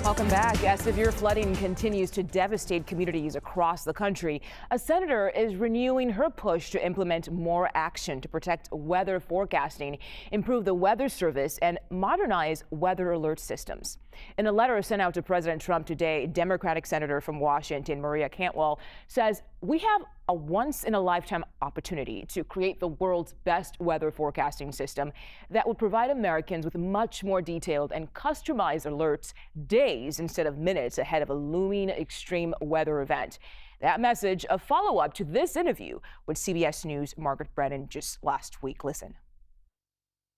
Welcome back. As severe flooding continues to devastate communities across the country, a senator is renewing her push to implement more action to protect weather forecasting, improve the weather service, and modernize weather alert systems. In a letter sent out to President Trump today, Democratic Senator from Washington, Cantwell, says we have a once-in-a-lifetime opportunity to create the world's best weather forecasting system that would provide Americans with much more detailed and customized alerts days instead of minutes ahead of a looming extreme weather event. That message, a follow-up to this interview with CBS News' Margaret Brennan just last week. Listen.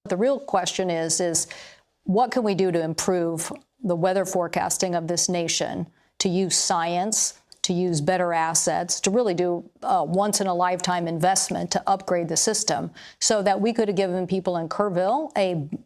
The real question is what can we do to improve the weather forecasting of this nation, to use science, to use better assets, to really do a once-in-a-lifetime investment to upgrade the system so that we could have given people in Kerrville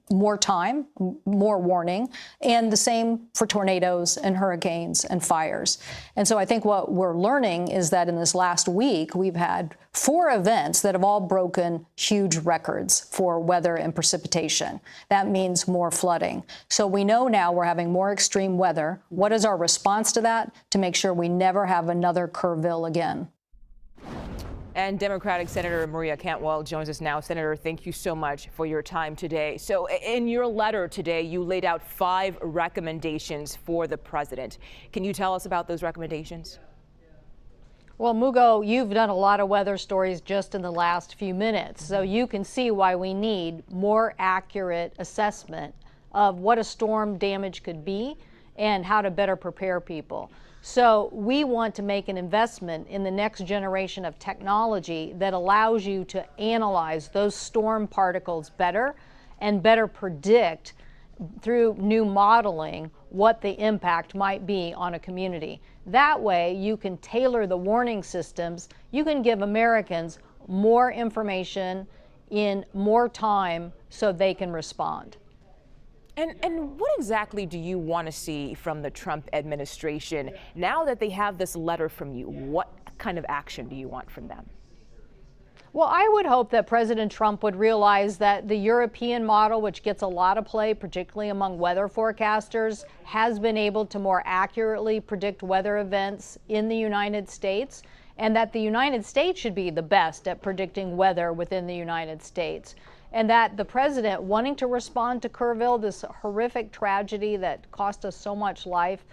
more time, more warning, and the same for tornadoes and hurricanes and fires. And so I think what we're learning is that in this last week, we've had 4 events that have all broken huge records for weather and precipitation. That means more flooding. So we know now we're having more extreme weather. What is our response to that to make sure we never have another Kerrville again? And Democratic Senator Cantwell joins us now. Senator, thank you so much for your time today. So in your letter today, you laid out 5 recommendations for the president. Can you tell us about those recommendations? Well, Mugo, you've done a lot of weather stories just in the last few minutes, so you can see why we need more accurate assessment of what a storm damage could be and how to better prepare people. So we want to make an investment in the next generation of technology that allows you to analyze those storm particles better and better predict through new modeling what the impact might be on a community. That way you can tailor the warning systems. You can give Americans more information in more time so they can respond. And what exactly do you want to see from the Trump administration now that they have this letter from you? What kind of action do you want from them? Well, I would hope that President Trump would realize that the European model, which gets a lot of play, particularly among weather forecasters, has been able to more accurately predict weather events in the United States, and that the United States should be the best at predicting weather within the United States. And that the president wanting to respond to Kerrville, this horrific tragedy that cost us so much life,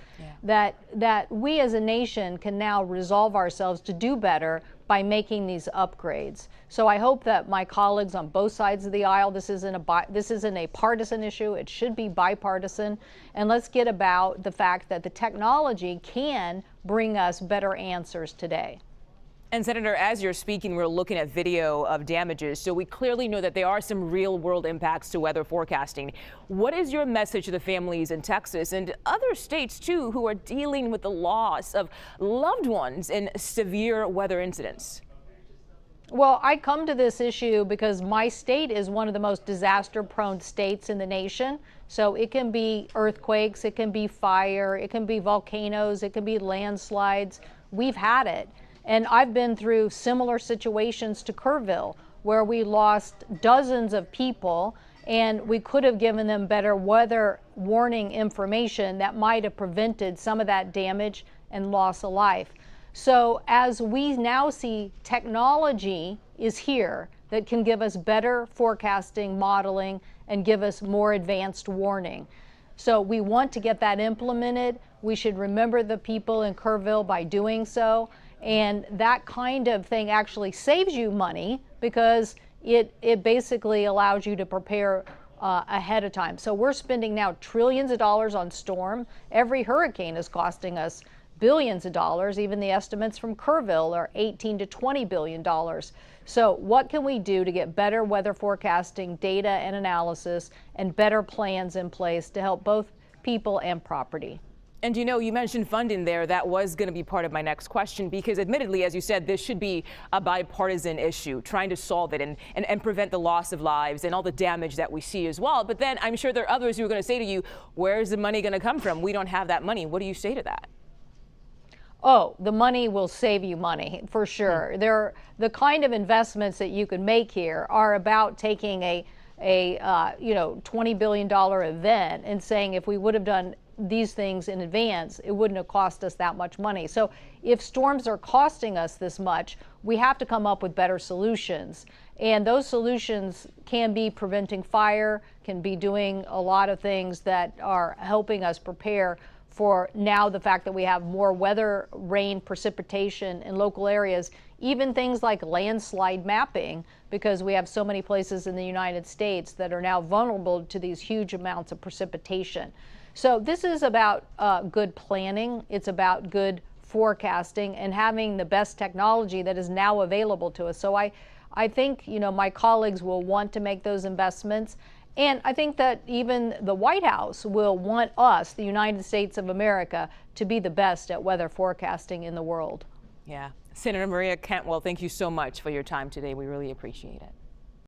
that we as a nation can now resolve ourselves to do better by making these upgrades. So I hope that my colleagues on both sides of the aisle, this isn't a partisan issue, it should be bipartisan, and let's get about the fact that the technology can bring us better answers today. And Senator, as you're speaking, we're looking at video of damages, so we clearly know that there are some real-world impacts to weather forecasting. What is your message to the families in Texas and other states, too, who are dealing with the loss of loved ones in severe weather incidents? Well, I come to this issue because my state is one of the most disaster-prone states in the nation. So it can be earthquakes, it can be fire, it can be volcanoes, it can be landslides. We've had it. And I've been through similar situations to Kerrville, where we lost dozens of people, and we could have given them better weather warning information that might have prevented some of that damage and loss of life. So as we now see, technology is here that can give us better forecasting, modeling, and give us more advanced warning. So we want to get that implemented. We should remember the people in Kerrville by doing so. And that kind of thing actually saves you money because it basically allows you to prepare ahead of time. So we're spending now trillions of dollars on storm. Every hurricane is costing us billions of dollars. Even the estimates from Kerrville are $18 to $20 billion. So what can we do to get better weather forecasting, data and analysis, and better plans in place to help both people and property? And you know, you mentioned funding there. That was going to be part of my next question, because admittedly, as you said, this should be a bipartisan issue, trying to solve it and prevent the loss of lives and all the damage that we see as well. But then I'm sure there are others who are going to say to you, where's the money going to come from? We don't have that money. What do you say to that? Oh, the money will save you money for sure. The kind of investments that you can make here are about taking a $20 billion event and saying if we would have done these things in advance, it wouldn't have cost us that much money. So if storms are costing us this much, we have to come up with better solutions. And those solutions can be preventing fire, can be doing a lot of things that are helping us prepare for now the fact that we have more weather, rain, precipitation in local areas, even things like landslide mapping, because we have so many places in the United States that are now vulnerable to these huge amounts of precipitation. So this is about good planning. It's about good forecasting and having the best technology that is now available to us. So I think, you know, my colleagues will want to make those investments. And I think that even the White House will want us, the United States of America, to be the best at weather forecasting in the world. Yeah. Senator Maria Cantwell, thank you so much for your time today. We really appreciate it.